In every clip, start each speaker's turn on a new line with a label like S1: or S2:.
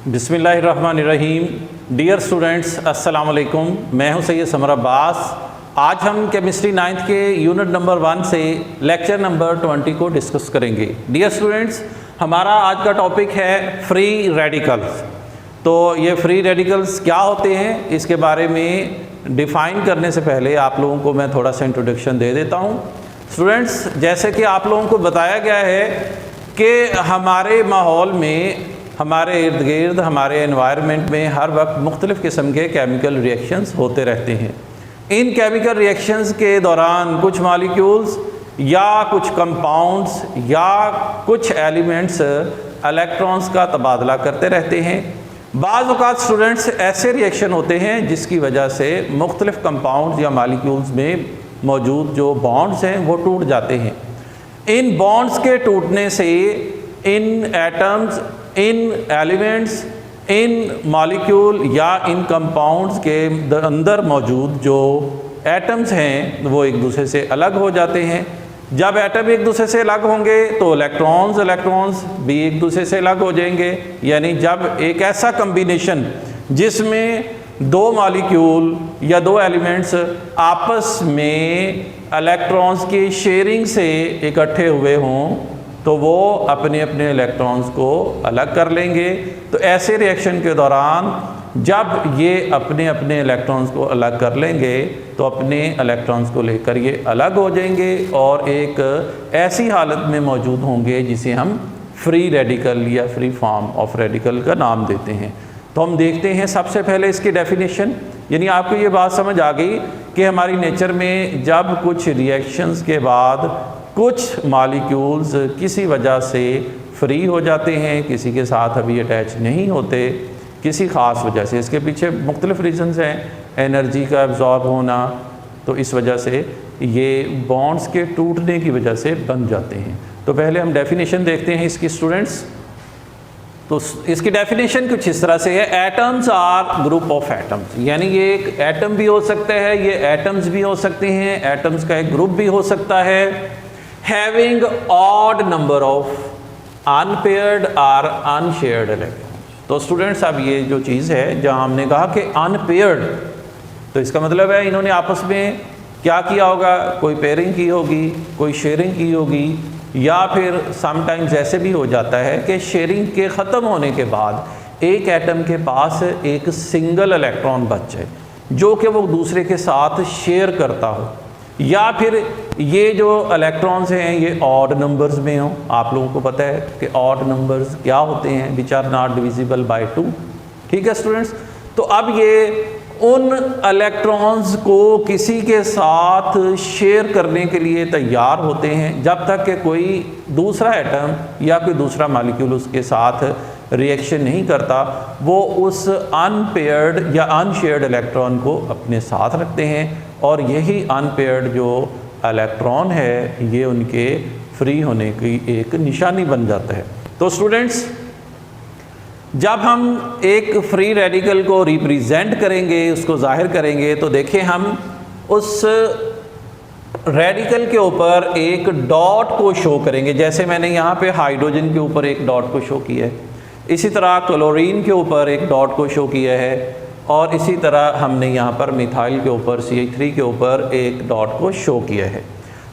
S1: बिस्मिल्लाहिर्रहमानिर्रहीम। Dear students, अस्सलाम वालेकुम। मैं हूं सैयद समर अब्बास। आज हम केमिस्ट्री 9th के यूनिट नंबर 1 से लेक्चर नंबर 20 को डिस्कस करेंगे। डियर स्टूडेंट्स, हमारा आज का टॉपिक है फ्री रेडिकल्स। तो ये फ्री रेडिकल्स क्या होते हैं, इसके बारे में डिफ़ाइन करने से पहले आप लोगों को मैं थोड़ा सा इंट्रोडक्शन दे देता हूँ। स्टूडेंट्स, जैसे कि आप लोगों को बताया गया है कि हमारे माहौल में, हमारे इर्द गिर्द, हमारे एनवायरनमेंट में हर वक्त मुख्तलिफ़ किस्म के केमिकल रिएक्शंस होते रहते हैं। इन केमिकल रिएक्शंस के दौरान कुछ मॉलिक्यूल्स या कुछ कंपाउंड्स या कुछ एलिमेंट्स इलेक्ट्रॉन्स का तबादला करते रहते हैं। बाज़ औक़ात स्टूडेंट्स ऐसे रिएक्शन होते हैं जिसकी वजह से मुख्तलिफ़ कंपाउंड्स या मॉलिक्यूल्स में मौजूद जो बॉन्ड्स हैं वो टूट जाते हैं। इन बॉन्ड्स के टूटने से इन एटम्स, इन एलिमेंट्स, इन मॉलिक्यूल या इन कंपाउंड्स के अंदर मौजूद जो एटम्स हैं वो एक दूसरे से अलग हो जाते हैं। जब एटम एक दूसरे से अलग होंगे तो इलेक्ट्रॉन्स भी एक दूसरे से अलग हो जाएंगे। यानी जब एक ऐसा कम्बिनेशन जिसमें दो मॉलिक्यूल या दो एलिमेंट्स आपस में इलेक्ट्रॉन्स की शेयरिंग से इकट्ठे हुए हों तो वो अपने अपने इलेक्ट्रॉन्स को अलग कर लेंगे। तो ऐसे रिएक्शन के दौरान जब ये अपने अपने इलेक्ट्रॉन्स को अलग कर लेंगे तो अपने इलेक्ट्रॉन्स को लेकर ये अलग हो जाएंगे और एक ऐसी हालत में मौजूद होंगे जिसे हम फ्री रेडिकल या फ्री फॉर्म ऑफ रेडिकल का नाम देते हैं। तो हम देखते हैं सबसे पहले इसकी डेफिनेशन। यानी आपको ये बात समझ आ गई कि हमारी नेचर में जब कुछ रिएक्शंस के बाद कुछ मॉलिक्यूल्स किसी वजह से फ्री हो जाते हैं, किसी के साथ अभी अटैच नहीं होते किसी ख़ास वजह से। इसके पीछे मुख्तलिफ़ रीज़न्स हैं, एनर्जी का एब्जॉर्ब होना, तो इस वजह से ये बॉन्ड्स के टूटने की वजह से बन जाते हैं। तो पहले हम डेफिनेशन देखते हैं इसकी स्टूडेंट्स। तो इसकी डेफिनेशन कुछ इस तरह से है, atoms are group of atoms. यानी ये एक एटम भी हो सकता है, ये एटम्स भी हो सकते हैं, एटम्स का एक ग्रुप भी हो सकता है। Having odd number of unpaired और अनशेयर्ड इलेक्ट्रॉन्स। तो स्टूडेंट्स, अब ये जो चीज़ है जहाँ हमने कहा कि अनपेयर्ड, तो इसका मतलब है इन्होंने आपस में क्या किया होगा, कोई पेयरिंग की होगी, कोई शेयरिंग की होगी, या फिर समटाइम्स ऐसे भी हो जाता है कि शेयरिंग के ख़त्म होने के बाद एक एटम के पास एक सिंगल इलेक्ट्रॉन बच जाए जो कि वो दूसरे के साथ शेयर करता हो, या फिर ये जो इलेक्ट्रॉन्स हैं ये ऑड नंबर्स में हों। आप लोगों को पता है कि ऑड नंबर्स क्या होते हैं, which are not divisible by 2। ठीक है स्टूडेंट्स, तो अब ये उन इलेक्ट्रॉन्स को किसी के साथ शेयर करने के लिए तैयार होते हैं जब तक कि कोई दूसरा एटम या कोई दूसरा मॉलिक्यूल उसके साथ रिएक्शन नहीं करता। वो उस अनपेयर्ड या अनशेयर्ड इलेक्ट्रॉन को अपने साथ रखते हैं और यही अनपेयर्ड जो इलेक्ट्रॉन है ये उनके फ्री होने की एक निशानी बन जाता है। तो स्टूडेंट्स, जब हम एक फ्री रेडिकल को रिप्रेजेंट करेंगे, उसको जाहिर करेंगे, तो देखें हम उस रेडिकल के ऊपर एक डॉट को शो करेंगे। जैसे मैंने यहाँ पे हाइड्रोजन के ऊपर एक डॉट को शो किया है, इसी तरह क्लोरीन के ऊपर एक डॉट को शो किया है, और इसी तरह हमने यहाँ पर मिथाइल के ऊपर CH3 के ऊपर एक डॉट को शो किया है।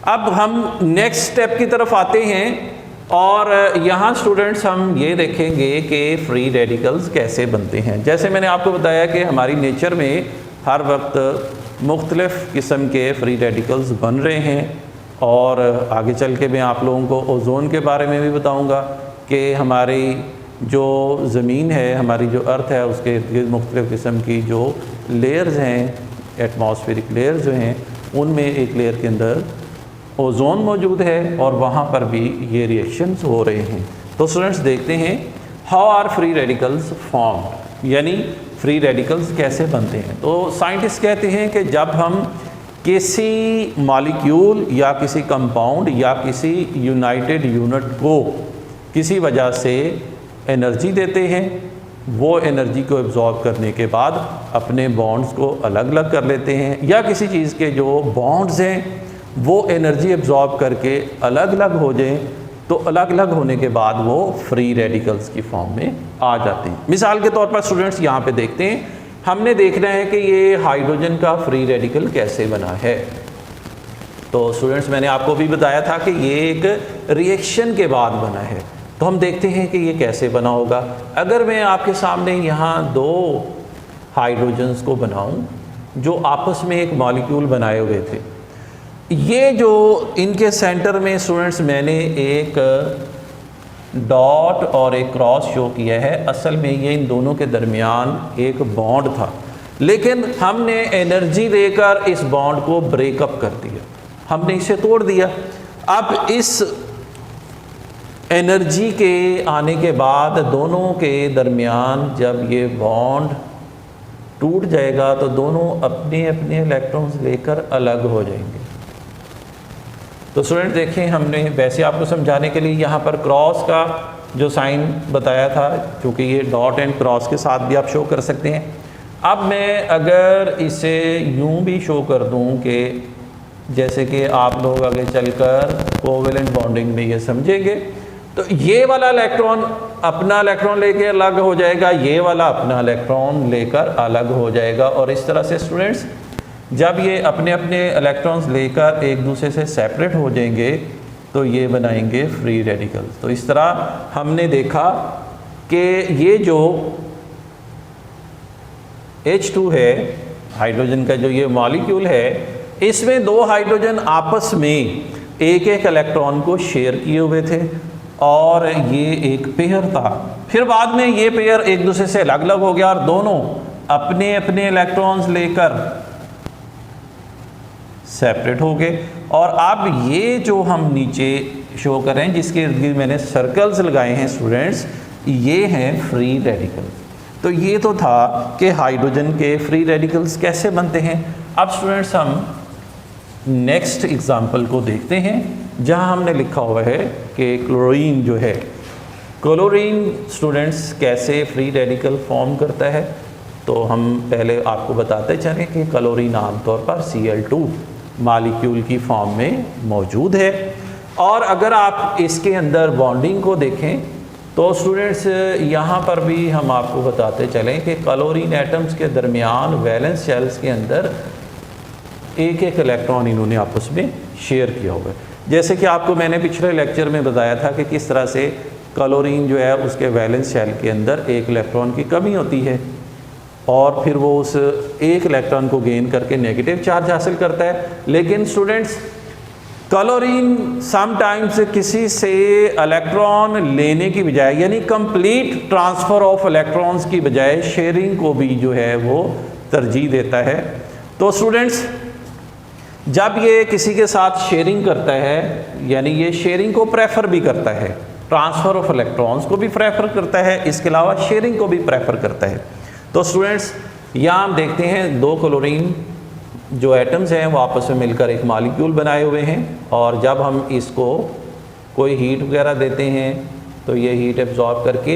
S1: अब हम नेक्स्ट स्टेप की तरफ आते हैं और यहाँ स्टूडेंट्स हम ये देखेंगे कि फ्री रेडिकल्स कैसे बनते हैं। जैसे मैंने आपको बताया कि हमारी नेचर में हर वक्त मुख्तलिफ़ किस्म के फ्री रेडिकल्स बन रहे हैं, और आगे चल के मैं आप लोगों को ओजोन के बारे में भी बताऊँगा कि हमारी जो ज़मीन है, हमारी जो अर्थ है, उसके मुख्तलिफ़ किस्म की जो लेयर्स हैं, एटमॉस्फेरिक लेयर्स जो हैं, उनमें एक लेयर के अंदर ओजोन मौजूद है और वहाँ पर भी ये रिएक्शंस हो रहे हैं। तो स्टूडेंट्स, देखते हैं how are free radicals formed, यानी फ्री रेडिकल्स कैसे बनते हैं। तो साइंटिस्ट कहते हैं कि जब हम किसी मॉलिक्यूल या किसी कंपाउंड या किसी यूनाइटेड यूनिट को किसी वजह से एनर्जी देते हैं, वो एनर्जी को एब्जॉर्ब करने के बाद अपने बॉन्ड्स को अलग अलग कर लेते हैं, या किसी चीज़ के जो बॉन्ड्स हैं वो एनर्जी एब्जॉर्ब करके अलग अलग हो जाएं, तो अलग अलग होने के बाद वो फ्री रेडिकल्स की फॉर्म में आ जाते हैं। मिसाल के तौर पर स्टूडेंट्स यहाँ पे देखते हैं, हमने देखना है कि ये हाइड्रोजन का फ्री रेडिकल कैसे बना है। तो स्टूडेंट्स मैंने आपको भी बताया था कि ये एक रिएक्शन के बाद बना है। तो हम देखते हैं कि ये कैसे बना होगा। अगर मैं आपके सामने यहाँ दो हाइड्रोजन्स को बनाऊं जो आपस में एक मॉलिक्यूल बनाए हुए थे, ये जो इनके सेंटर में स्टूडेंट्स मैंने एक डॉट और एक क्रॉस शो किया है, असल में ये इन दोनों के दरमियान एक बॉन्ड था, लेकिन हमने एनर्जी देकर इस बॉन्ड को ब्रेकअप कर दिया, हमने इसे तोड़ दिया। अब इस एनर्जी के आने के बाद दोनों के दरमियान जब ये बॉन्ड टूट जाएगा तो दोनों अपने अपने इलेक्ट्रॉन्स लेकर अलग हो जाएंगे। तो स्टूडेंट देखें, हमने वैसे आपको समझाने के लिए यहाँ पर क्रॉस का जो साइन बताया था, क्योंकि ये डॉट एंड क्रॉस के साथ भी आप शो कर सकते हैं। अब मैं अगर इसे यूं भी शो कर दूं कि जैसे कि आप लोग आगे चलकर कोवेलेंट बॉन्डिंग में ये समझेंगे, तो ये वाला इलेक्ट्रॉन अपना इलेक्ट्रॉन लेके अलग हो जाएगा, ये वाला अपना इलेक्ट्रॉन लेकर अलग हो जाएगा। और इस तरह से स्टूडेंट्स जब ये अपने अपने इलेक्ट्रॉन्स लेकर एक दूसरे से सेपरेट हो जाएंगे तो ये बनाएंगे फ्री रेडिकल्स। तो इस तरह हमने देखा कि ये जो H2 है, हाइड्रोजन का जो ये मॉलिक्यूल है, इसमें दो हाइड्रोजन आपस में एक एक इलेक्ट्रॉन को शेयर किए हुए थे और ये एक पेयर था। फिर बाद में ये पेयर एक दूसरे से अलग अलग हो गया और दोनों अपने अपने इलेक्ट्रॉन्स लेकर सेपरेट हो गए। और अब ये जो हम नीचे शो कर रहे हैं, जिसके इर्द गिर्द मैंने सर्कल्स लगाए हैं स्टूडेंट्स, ये हैं फ्री रेडिकल्स। तो ये तो था कि हाइड्रोजन के फ्री रेडिकल्स कैसे बनते हैं। अब स्टूडेंट्स हम नेक्स्ट एग्जाम्पल को देखते हैं, जहां हमने लिखा हुआ है कि क्लोरीन जो है, क्लोरीन स्टूडेंट्स कैसे फ्री रेडिकल फॉर्म करता है। तो हम पहले आपको बताते चलें कि क्लोरीन आमतौर पर Cl2 मॉलिक्यूल की फॉर्म में मौजूद है। और अगर आप इसके अंदर बॉन्डिंग को देखें तो स्टूडेंट्स यहाँ पर भी हम आपको बताते चलें कि क्लोरीन एटम्स के दरमियान वैलेंस शेल्स के अंदर एक एक इलेक्ट्रॉन इन्होंने आपस में शेयर किया हुआ है। जैसे कि आपको मैंने पिछले लेक्चर में बताया था कि किस तरह से क्लोरीन जो है उसके वैलेंस शेल के अंदर एक इलेक्ट्रॉन की कमी होती है और फिर वो उस एक इलेक्ट्रॉन को गेन करके नेगेटिव चार्ज हासिल करता है। लेकिन स्टूडेंट्स क्लोरीन समटाइम्स किसी से इलेक्ट्रॉन लेने की बजाय, यानी कंप्लीट ट्रांसफ़र ऑफ इलेक्ट्रॉन्स की बजाय शेयरिंग को भी जो है वो तरजीह देता है। तो स्टूडेंट्स जब ये किसी के साथ शेयरिंग करता है, यानी ये शेयरिंग को प्रेफर भी करता है, ट्रांसफ़र ऑफ इलेक्ट्रॉन्स को भी प्रेफर करता है, इसके अलावा शेयरिंग को भी प्रेफर करता है। तो स्टूडेंट्स यहाँ हम देखते हैं दो क्लोरीन जो एटम्स हैं वो आपस में मिलकर एक मॉलिक्यूल बनाए हुए हैं और जब हम इसको कोई हीट वगैरह देते हैं तो ये हीट एब्जॉर्ब करके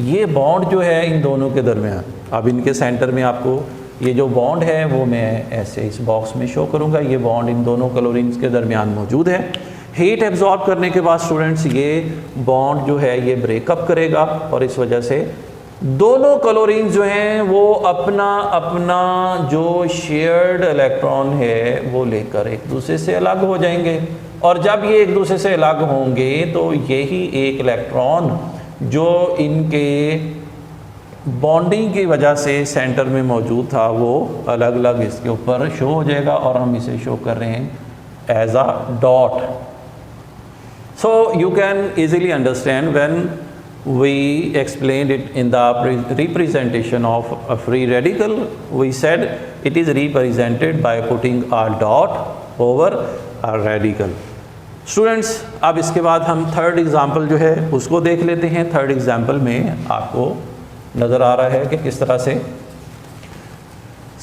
S1: ये बॉन्ड जो है इन दोनों के दरमियान, अब इनके सेंटर में आपको ये जो बॉन्ड है वो मैं ऐसे इस बॉक्स में शो करूँगा। ये बॉन्ड इन दोनों क्लोरीन्स के दरमियान मौजूद है। हीट एब्जॉर्ब करने के बाद स्टूडेंट्स ये बॉन्ड जो है ये ब्रेकअप करेगा और इस वजह से दोनों क्लोरीन जो हैं वो अपना अपना जो शेयर्ड इलेक्ट्रॉन है वो लेकर एक दूसरे से अलग हो जाएंगे। और जब ये एक दूसरे से अलग होंगे तो यही एक इलेक्ट्रॉन जो इनके बॉन्डिंग की वजह से सेंटर में मौजूद था वो अलग अलग इसके ऊपर शो हो जाएगा और हम इसे शो कर रहे हैं as a dot. So you can easily understand when we explained it in the representation of a free radical. We said it is represented by putting a dot over a radical. Students, अब इसके बाद हम third example जो है उसको देख लेते हैं। थर्ड एग्जाम्पल में आपको नज़र आ रहा है कि किस तरह से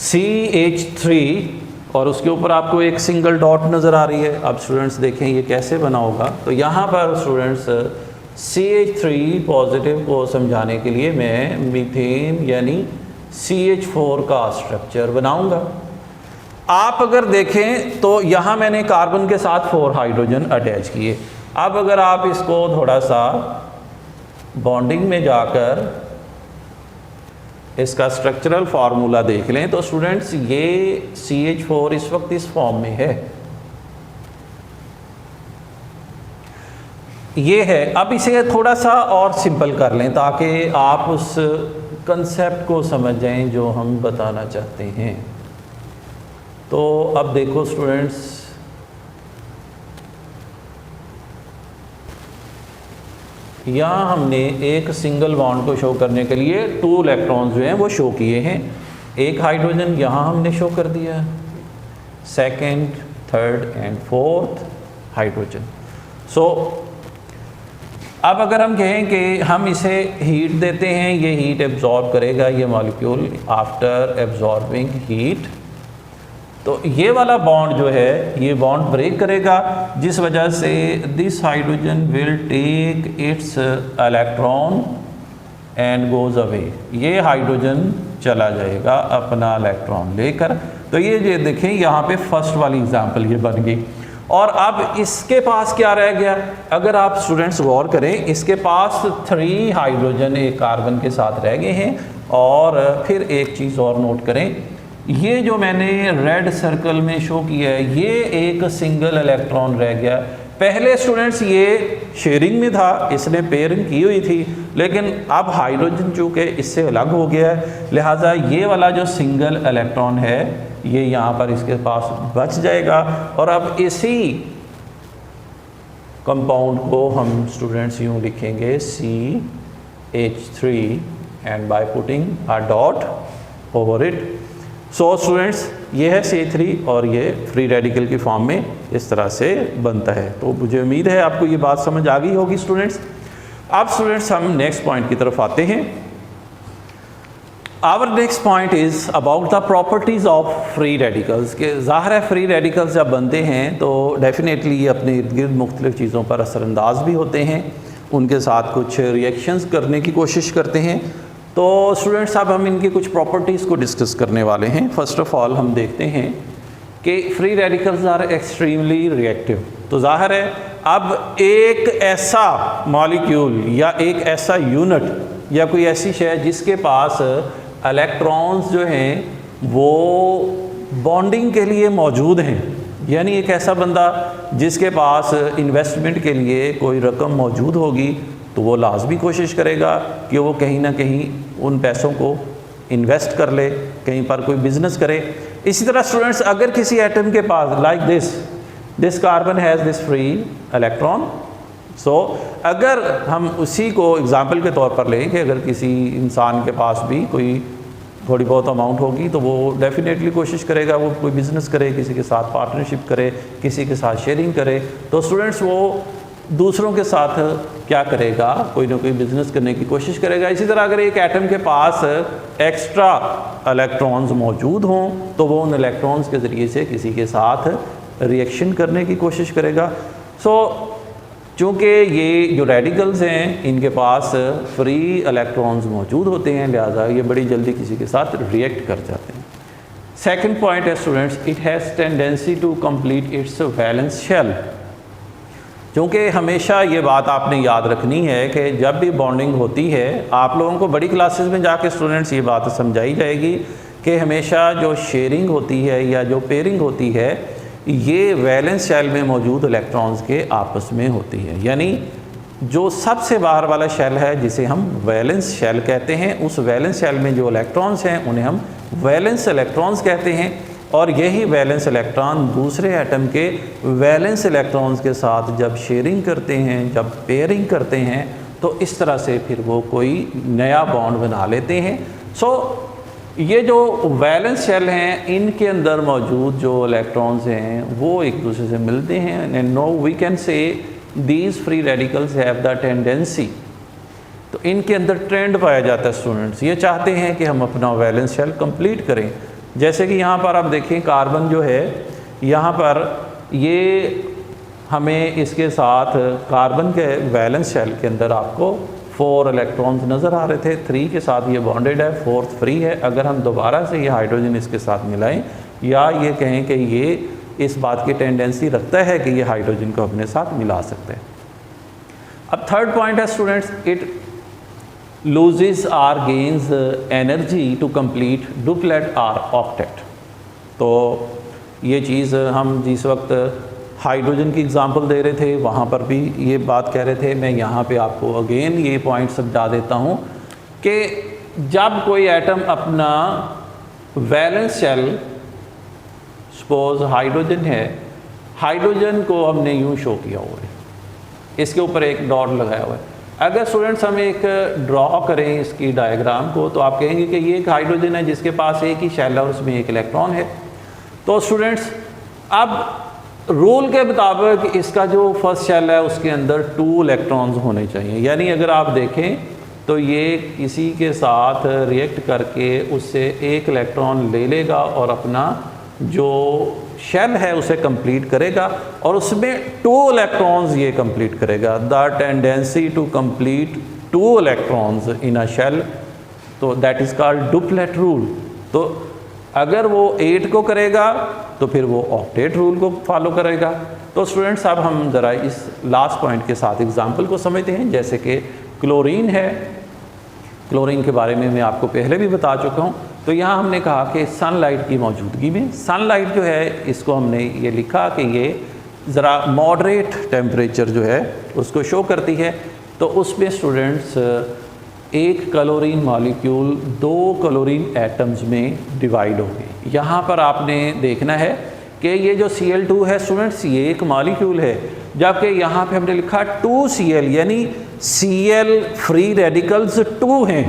S1: CH3 और उसके ऊपर आपको एक सिंगल डॉट नज़र आ रही है। अब स्टूडेंट्स देखें ये कैसे बना होगा। तो यहाँ पर स्टूडेंट्स CH3 पॉजिटिव को समझाने के लिए मैं मीथेन यानी CH4 का स्ट्रक्चर बनाऊंगा। आप अगर देखें तो यहाँ मैंने कार्बन के साथ 4 हाइड्रोजन अटैच किए अब अगर आप इसको थोड़ा सा बॉन्डिंग में जाकर इसका स्ट्रक्चरल फार्मूला देख लें तो स्टूडेंट्स ये CH4 इस वक्त इस फॉर्म में है, ये है। अब इसे थोड़ा सा और सिंपल कर लें ताकि आप उस कंसेप्ट को समझ जाएं जो हम बताना चाहते हैं। तो अब देखो स्टूडेंट्स, यहाँ हमने एक सिंगल बॉन्ड को शो करने के लिए 2 इलेक्ट्रॉन्स जो हैं वो शो किए हैं। एक हाइड्रोजन यहाँ हमने शो कर दिया, second, third and fourth hydrogen. So अब अगर हम कहें कि हम इसे हीट देते हैं, ये हीट एब्जॉर्ब करेगा ये मॉलिक्यूल आफ्टर एब्जॉर्बिंग हीट, तो ये वाला बॉन्ड जो है ये बॉन्ड ब्रेक करेगा, जिस वजह से this hydrogen will take its electron and goes away. ये हाइड्रोजन चला जाएगा अपना इलेक्ट्रॉन लेकर। तो ये देखें यहाँ पे फर्स्ट वाली एग्जांपल ये बन गई। और अब इसके पास क्या रह गया, अगर आप स्टूडेंट्स गौर करें, इसके पास 3 हाइड्रोजन एक कार्बन के साथ रह गए हैं। और फिर एक चीज़ और नोट करें, ये जो मैंने रेड सर्कल में शो किया है ये एक सिंगल इलेक्ट्रॉन रह गया। पहले स्टूडेंट्स ये शेयरिंग में था, इसने पेयरिंग की हुई थी, लेकिन अब हाइड्रोजन चूँकि इससे अलग हो गया है, लिहाजा ये वाला जो सिंगल इलेक्ट्रॉन है ये यहाँ पर इसके पास बच जाएगा। और अब इसी कंपाउंड को हम स्टूडेंट्स यूँ लिखेंगे CH3 and by putting a dot over it. So students ये है CH3 और ये फ्री रेडिकल की फॉर्म में इस तरह से बनता है। तो मुझे उम्मीद है आपको ये बात समझ आ गई होगी स्टूडेंट्स। अब स्टूडेंट्स हम नेक्स्ट पॉइंट की तरफ आते हैं। Our next point is about the properties of free radicals. के ज़ाहिर है फ्री रेडिकल्स जब बनते हैं तो डेफिनेटली ये अपने इर्द गिर्द मुख्तलिफ़ चीज़ों पर असरअंदाज भी होते हैं, उनके साथ कुछ रिएक्शंस करने की कोशिश करते हैं। तो स्टूडेंट्स अब हम इनकी कुछ प्रॉपर्टीज़ को डिस्कस करने वाले हैं। फ़र्स्ट ऑफ़ ऑल हम देखते हैं कि free radicals are extremely reactive. तो ज़ाहिर है अब एक ऐसा मॉलिक्यूल या एक ऐसा यूनिट या कोई ऐसी शय जिसके पास इलेक्ट्रॉन्स जो हैं वो बॉन्डिंग के लिए मौजूद हैं, यानी एक ऐसा बंदा जिसके पास इन्वेस्टमेंट के लिए कोई रकम मौजूद होगी तो वो लाजमी कोशिश करेगा कि वो कहीं ना कहीं उन पैसों को इन्वेस्ट कर ले, कहीं पर कोई बिजनेस करे। इसी तरह स्टूडेंट्स अगर किसी एटम के पास like this carbon has this free electron, so अगर हम उसी को एग्जांपल के तौर पर लें कि अगर किसी इंसान के पास भी कोई थोड़ी बहुत अमाउंट होगी तो वो डेफिनेटली कोशिश करेगा वो कोई बिज़नेस करे, किसी के साथ पार्टनरशिप करे, किसी के साथ शेयरिंग करे। तो स्टूडेंट्स वो दूसरों के साथ क्या करेगा, कोई ना कोई बिज़नेस करने की कोशिश करेगा। इसी तरह अगर एक एटम के पास एक्स्ट्रा इलेक्ट्रॉन्स मौजूद हों तो वो उन इलेक्ट्रॉन्स के ज़रिए से किसी के साथ रिएक्शन करने की कोशिश करेगा। सो चूँकि ये जो रेडिकल्स हैं इनके पास फ्री इलेक्ट्रॉन्स मौजूद होते हैं, लिहाजा ये बड़ी जल्दी किसी के साथ रिएक्ट कर जाते हैं। सेकंड पॉइंट है students, it has tendency to complete its valence shell. क्योंकि हमेशा ये बात आपने याद रखनी है कि जब भी बॉन्डिंग होती है, आप लोगों को बड़ी क्लासेस में जाके स्टूडेंट्स ये बात समझाई जाएगी कि हमेशा जो शेयरिंग होती है या जो पेयरिंग होती है ये वैलेंस शेल में मौजूद इलेक्ट्रॉन्स के आपस में होती है। यानी जो सबसे बाहर वाला शेल है जिसे हम वैलेंस शेल कहते हैं, उस वैलेंस शेल में जो इलेक्ट्रॉन्स हैं उन्हें हम वैलेंस इलेक्ट्रॉन्स कहते हैं। और यही वैलेंस इलेक्ट्रॉन दूसरे एटम के वैलेंस इलेक्ट्रॉन्स के साथ जब शेयरिंग करते हैं, जब पेयरिंग करते हैं, तो इस तरह से फिर वो कोई नया बॉन्ड बना लेते हैं। सो ये जो वैलेंस शेल हैं इनके अंदर मौजूद जो इलेक्ट्रॉन्स हैं वो एक दूसरे से मिलते हैं। And now we can say these free radicals have the tendency, तो इनके अंदर ट्रेंड पाया जाता है। स्टूडेंट्स ये चाहते हैं कि हम अपना वैलेंस शेल कंप्लीट करें। जैसे कि यहाँ पर आप देखें कार्बन जो है, यहाँ पर ये हमें इसके साथ कार्बन के वैलेंस शेल के अंदर आपको 4 इलेक्ट्रॉन्स नज़र आ रहे थे, 3 के साथ ये बॉन्डेड है, 4th फ्री है। अगर हम दोबारा से ये हाइड्रोजन इसके साथ मिलाएं या ये कहें कि ये इस बात की टेंडेंसी रखता है कि ये हाइड्रोजन को अपने साथ मिला सकते हैं। अब थर्ड पॉइंट है students, it loses or gains energy to complete duplet or octet. तो ये चीज़ हम जिस वक्त हाइड्रोजन की एग्जांपल दे रहे थे वहाँ पर भी ये बात कह रहे थे। मैं यहाँ पे आपको अगेन ये पॉइंट समझा देता हूँ कि जब कोई एटम अपना वैलेंस शेल, सपोज हाइड्रोजन है, हाइड्रोजन को हमने यूँ शो किया हुआ है, इसके ऊपर एक डॉट लगाया हुआ है। अगर स्टूडेंट्स हम एक ड्रॉ करें इसकी डायग्राम को तो आप कहेंगे कि ये एक हाइड्रोजन है जिसके पास एक ही शेल है और उसमें एक इलेक्ट्रॉन है। तो स्टूडेंट्स अब रूल के मुताबिक इसका जो फर्स्ट शेल है उसके अंदर 2 इलेक्ट्रॉन्स होने चाहिए। यानी अगर आप देखें तो ये किसी के साथ रिएक्ट करके उससे एक इलेक्ट्रॉन ले लेगा और अपना जो शेल है उसे कंप्लीट करेगा और उसमें 2 इलेक्ट्रॉन्स ये कंप्लीट करेगा। The tendency to complete 2 electrons in a shell, तो that is called duplet rule. तो अगर वो 8 को करेगा तो फिर वो ऑक्टेट रूल को फॉलो करेगा। तो स्टूडेंट्स अब हम ज़रा इस लास्ट पॉइंट के साथ एग्जांपल को समझते हैं। जैसे कि क्लोरीन है, क्लोरीन के बारे में मैं आपको पहले भी बता चुका हूँ। तो यहाँ हमने कहा कि सनलाइट की मौजूदगी में, सनलाइट जो है इसको हमने ये लिखा कि ये ज़रा मॉडरेट टेम्परेचर जो है उसको शो करती है। तो उसमें स्टूडेंट्स एक क्लोरीन मॉलिक्यूल 2 क्लोरीन एटम्स में डिवाइड हो गए। यहाँ पर आपने देखना है कि ये जो Cl2 है स्टूडेंट्स ये एक मॉलिक्यूल है, जबकि यहाँ पे हमने लिखा 2Cl यानी Cl फ्री रेडिकल्स 2 हैं।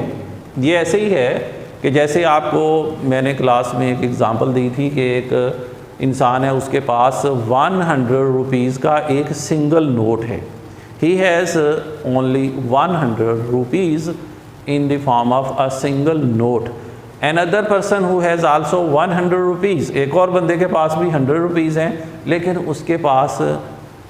S1: ये ऐसे ही है कि जैसे आपको मैंने क्लास में एक एग्ज़ाम्पल दी थी कि एक इंसान है, उसके पास 100 रुपीज़ का एक सिंगल नोट है। He has only 100 rupees in the form of a single note. Another person who has also 100 rupees, एक और बंदे के पास भी 100 रुपीज़ हैं, लेकिन उसके पास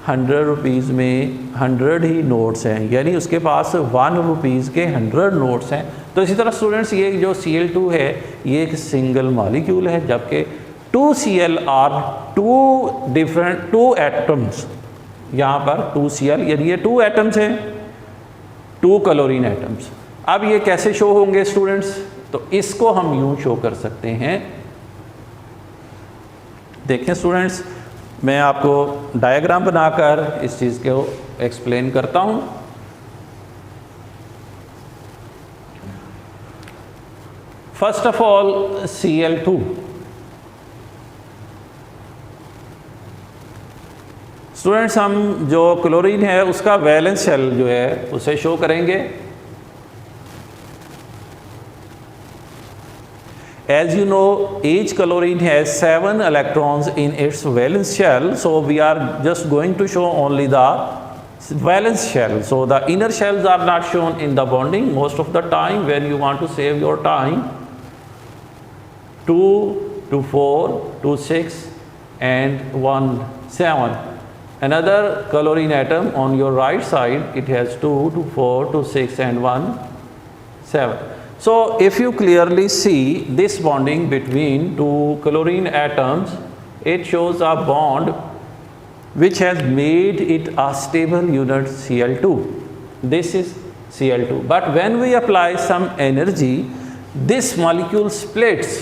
S1: 100 रुपीज़ में 100 ही नोट्स हैं, यानी उसके पास 1 रुपीज़ के 100 नोट्स हैं। तो इसी तरह स्टूडेंट्स ये जो Cl2 है ये एक सिंगल मॉलिक्यूल है, जबकि 2Cl आर 2 एटम्स। यहाँ पर 2Cl यानी ये 2 एटम्स हैं, 2 क्लोरीन एटम्स। अब ये कैसे शो होंगे स्टूडेंट्स? तो इसको हम यूं शो कर सकते हैं। देखें स्टूडेंट्स, मैं आपको डायग्राम बनाकर इस चीज़ को एक्सप्लेन करता हूं। First of all Cl2, students हम जो क्लोरीन है उसका वैलेंस शेल जो है उसे शो करेंगे। As you know, each chlorine has 7 electrons in its valence shell, so we are just going to show only the valence shell. So the inner shells are not shown in the bonding most of the time when you want to save your time. 2 to 4 to 6 and 1 7. Another chlorine atom on your right side, it has 2 to 4 to 6 and 1 7. So if you clearly see this bonding between 2 chlorine atoms, it shows a bond which has made it a stable unit Cl2. This is Cl2. But when we apply some energy, this molecule splits.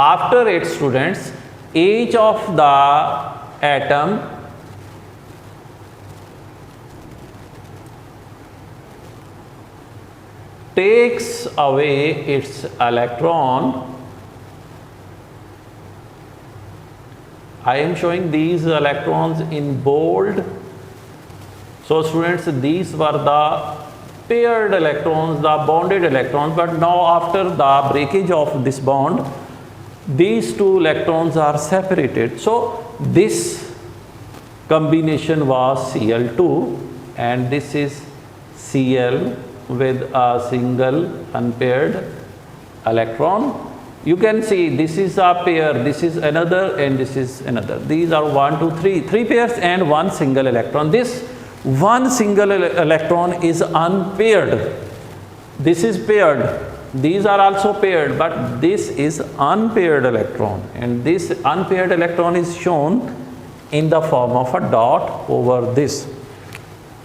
S1: After it, students, each of the atom takes away its electron. I am showing these electrons in bold. So students, these were the paired electrons, the bonded electrons, but now after the breakage of this bond, these 2 electrons are separated. So this combination was Cl2 and this is Cl with a single unpaired electron. You can see this is a pair, this is another and this is another. These are 1 2 3 pairs and 1 single electron. This 1 single electron is unpaired. This is paired. These are also paired, but this is unpaired electron, and this unpaired electron is shown in the form of a dot over this.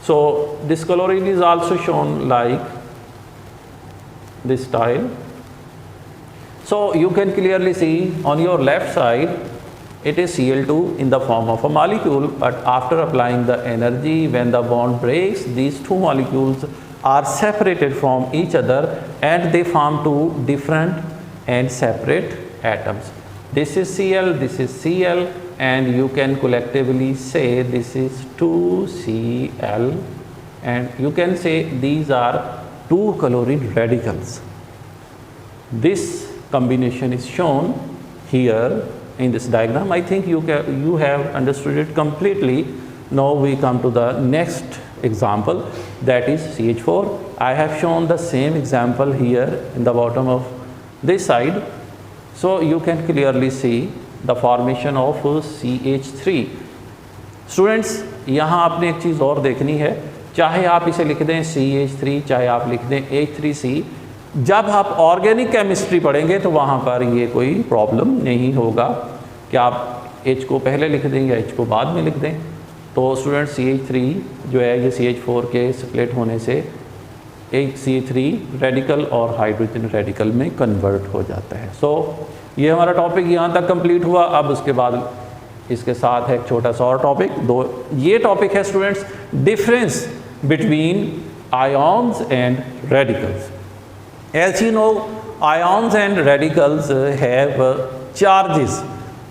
S1: So this chlorine is also shown like this style. So you can clearly see on your left side it is Cl2 in the form of a molecule, but after applying the energy, when the bond breaks, these two molecules are separated from each other and they form two different and separate atoms. This is Cl, this is Cl, and you can collectively say this is 2Cl, and you can say these are two chlorine radicals. This combination is shown here in this diagram. I think you have understood it completely. Now we come to the next example, that is CH4. I have shown the same example here in the bottom of this side. So you can clearly see the formation of CH3. Students, यहाँ आपने एक चीज़ और देखनी है, चाहे आप इसे लिख दें CH3, चाहे आप लिख दें H3C, जब आप ऑर्गेनिक केमिस्ट्री पढ़ेंगे तो वहाँ पर ये कोई प्रॉब्लम नहीं होगा कि आप H को पहले लिख दें या H को बाद में लिख दें। तो स्टूडेंट CH3 जो है ये CH4 के स्प्लिट होने से एक CH3 रेडिकल और हाइड्रोजन रेडिकल में कन्वर्ट हो जाता है। सो ये हमारा टॉपिक यहाँ तक कंप्लीट हुआ। अब उसके बाद इसके साथ है एक छोटा सा और टॉपिक, दो ये टॉपिक है students difference between ions and radicals. As you know, ions and radicals have charges.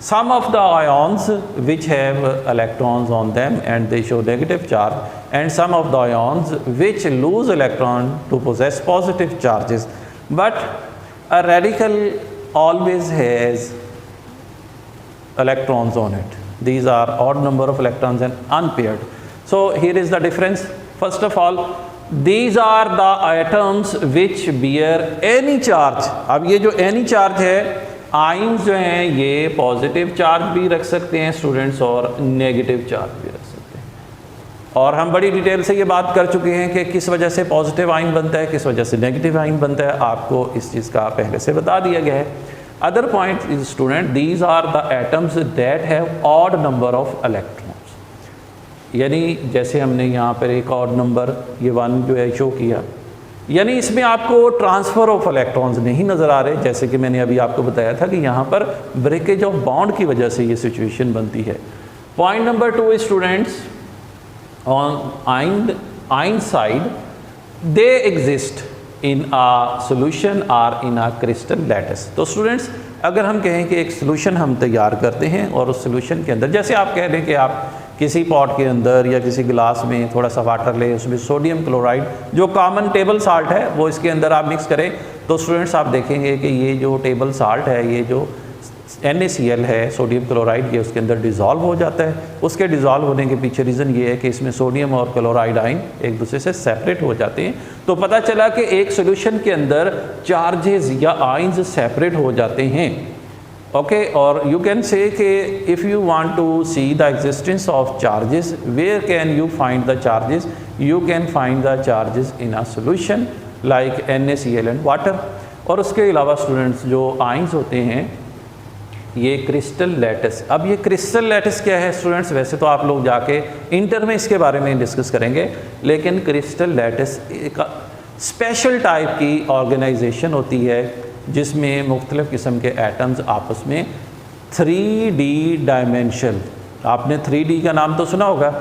S1: Some of the ions which have electrons on them and they show negative charge, and some of the ions which lose electron to possess positive charges. But a radical always has electrons on it. These are odd number of electrons and unpaired. So here is the difference. First of all, these are the atoms which bear any charge. अब ये जो any charge है, ions जो हैं ये positive charge भी रख सकते हैं स्टूडेंट्स और नेगेटिव चार्ज भी रख सकते हैं। और हम बड़ी डिटेल से ये बात कर चुके हैं कि किस वजह से पॉजिटिव आयन बनता है, किस वजह से नेगेटिव आयन बनता है, आपको इस चीज़ का पहले से बता दिया गया है। Other point is student, these are the atoms that have odd number of electrons. यानी जैसे हमने यहाँ पर एक ऑड नंबर ये 1 जो है शो किया, यानी इसमें आपको ट्रांसफ़र ऑफ इलेक्ट्रॉन्स नहीं नज़र आ रहे, जैसे कि मैंने अभी आपको बताया था कि यहाँ पर ब्रेकेज ऑफ बॉन्ड की वजह से ये सिचुएशन बनती है। Point number 2 students, on ion side they exist in a solution और इन आ क्रिस्टल लैटिस। तो स्टूडेंट्स, अगर हम कहें कि एक सोल्यूशन हम तैयार करते हैं और उस सोल्यूशन के अंदर, जैसे आप कह दें कि आप किसी पॉट के अंदर या किसी गिलास में थोड़ा सा वाटर लें, उसमें सोडियम क्लोराइड जो कॉमन टेबल साल्ट है वो इसके अंदर आप मिक्स करें, तो स्टूडेंट्स आप देखेंगे कि ये जो टेबल साल्ट है, ये जो NaCl है सोडियम क्लोराइड, ये उसके अंदर डिज़ोल्व हो जाता है। उसके डिज़ोल्व होने के पीछे रीज़न ये है कि इसमें सोडियम और क्लोराइड आयन एक दूसरे से सेपरेट हो जाते हैं। तो पता चला कि एक सोल्यूशन के अंदर चार्जेस या आयन्स सेपरेट हो जाते हैं। Okay, or you can say कि if you want to see the existence of charges, where can you find the charges? You can find the charges in a solution like NaCl and water। और उसके अलावा students जो ions होते हैं ये crystal lattice. अब ये crystal lattice क्या है स्टूडेंट्स? वैसे तो आप लोग जाके इंटर में इसके बारे में डिस्कस करेंगे, लेकिन क्रिस्टल लैटिस एक स्पेशल टाइप की ऑर्गेनाइजेशन होती है जिसमें मुख्तलिफ़ किस्म के एटम्स आपस में 3D डायमेंशन, आपने 3D का नाम तो सुना होगा,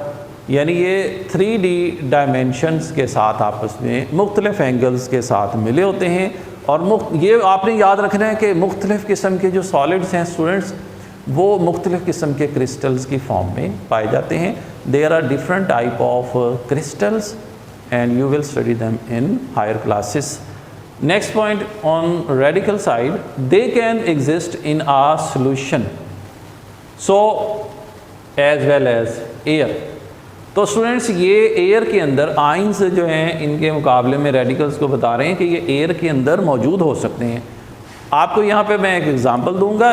S1: यानी ये 3D डायमेंशंस के साथ आपस में मुख्तलिफ़ एंगल्स के साथ मिले होते हैं। और ये आपने याद रखना है कि मुख्तलिफ़ किस्म के जो सॉलिड्स हैं स्टूडेंट्स, वो मुख्तलिफ़ किस्म के क्रिस्टल्स की फॉर्म में पाए जाते हैं। There are different type of crystals and you will study them in higher classes. Next point, on radical side, they can exist in a solution, so as well as air। तो students ये air के अंदर ions जो हैं इनके मुकाबले में radicals को बता रहे हैं कि ये एयर के अंदर मौजूद हो सकते हैं। आपको यहाँ पे मैं एक एग्जांपल दूंगा,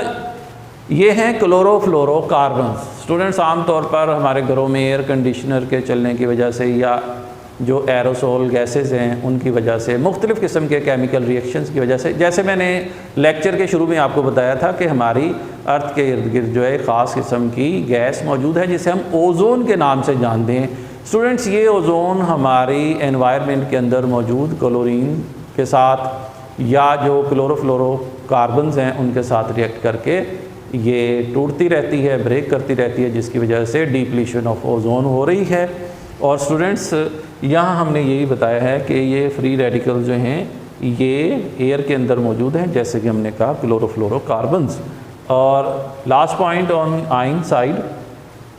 S1: ये हैं क्लोरोफ्लोरोकार्बन्स। स्टूडेंट्स आमतौर पर हमारे घरों में एयर कंडीशनर के चलने की वजह से या जो एरोसोल गैसेस हैं उनकी वजह से, मुख्तलिफ़ किस्म के केमिकल रिएक्शंस की वजह से, जैसे मैंने लेक्चर के शुरू में आपको बताया था कि हमारी अर्थ के इर्द गिर्द जो है ख़ास किस्म की गैस मौजूद है जिसे हम ओजोन के नाम से जानते हैं। स्टूडेंट्स, ये ओजोन हमारी एनवायरनमेंट के अंदर मौजूद क्लोरीन के साथ या जो क्लोरोफ्लोरोकार्बन्स हैं उनके साथ रिएक्ट करके ये टूटती रहती है, ब्रेक करती रहती है, जिसकी वजह से डिप्लीशन ऑफ ओजोन हो रही है। और स्टूडेंट्स, यहाँ हमने यही बताया है कि ये फ्री रेडिकल जो हैं ये एयर के अंदर मौजूद हैं, जैसे कि हमने कहा क्लोरोफ्लोरोकार्बन्स। और last point on ion side,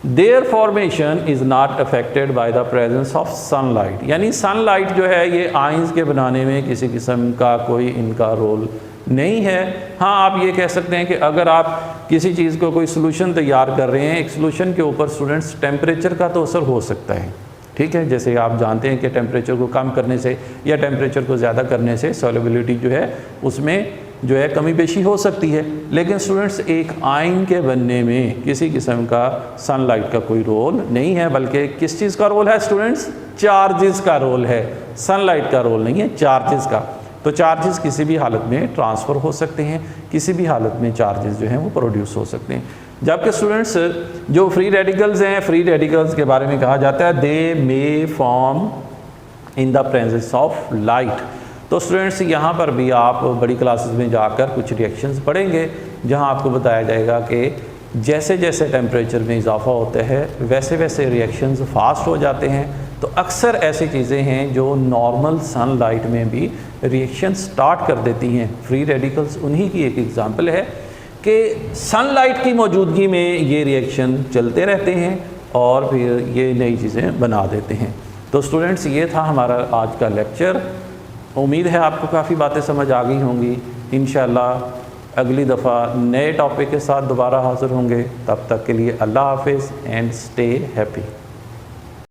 S1: there formation is not affected by the presence of sunlight, यानी सनलाइट जो है ये आयंस के बनाने में किसी किस्म का कोई इनका रोल नहीं है। हाँ, आप ये कह सकते हैं कि अगर आप किसी चीज़ को कोई सोल्यूशन तैयार कर रहे हैं, एक सोल्यूशन के ऊपर स्टूडेंट्स टेम्परेचर का तो असर हो सकता है, ठीक है। जैसे आप जानते हैं कि टेम्परेचर को कम करने से या टेम्परेचर को ज़्यादा करने से सॉल्युबिलिटी जो है उसमें जो है कमी बेशी हो सकती है। लेकिन स्टूडेंट्स, एक आयन के बनने में किसी किस्म का सनलाइट का कोई रोल नहीं है, बल्कि किस चीज़ का रोल है स्टूडेंट्स? चार्जेस का रोल है, सनलाइट का रोल नहीं है, चार्जेस का। तो चार्जेस किसी भी हालत में ट्रांसफ़र हो सकते हैं, किसी भी हालत में चार्जेस जो हैं वो प्रोड्यूस हो सकते हैं। जबकि स्टूडेंट्स, जो फ्री रेडिकल्स हैं, फ्री रेडिकल्स के बारे में कहा जाता है they may form in the presence of light. तो स्टूडेंट्स, यहाँ पर भी आप बड़ी क्लासेस में जाकर कुछ रिएक्शंस पढ़ेंगे जहाँ आपको बताया जाएगा कि जैसे जैसे टेम्परेचर में इजाफा होता है वैसे वैसे रिएक्शंस फास्ट हो जाते हैं। तो अक्सर ऐसी चीज़ें हैं जो नॉर्मल सनलाइट में भी रिएक्शन स्टार्ट कर देती हैं। फ्री रेडिकल्स उन्हीं की एक एग्जांपल है कि सनलाइट की मौजूदगी में ये रिएक्शन चलते रहते हैं और फिर ये नई चीज़ें बना देते हैं। तो स्टूडेंट्स, ये था हमारा आज का लेक्चर। उम्मीद है आपको काफ़ी बातें समझ आ गई होंगी। इंशाल्लाह अगली दफ़ा नए टॉपिक के साथ दोबारा हाज़िर होंगे। तब तक के लिए अल्लाह हाफिज़ एंड स्टे हैप्पी।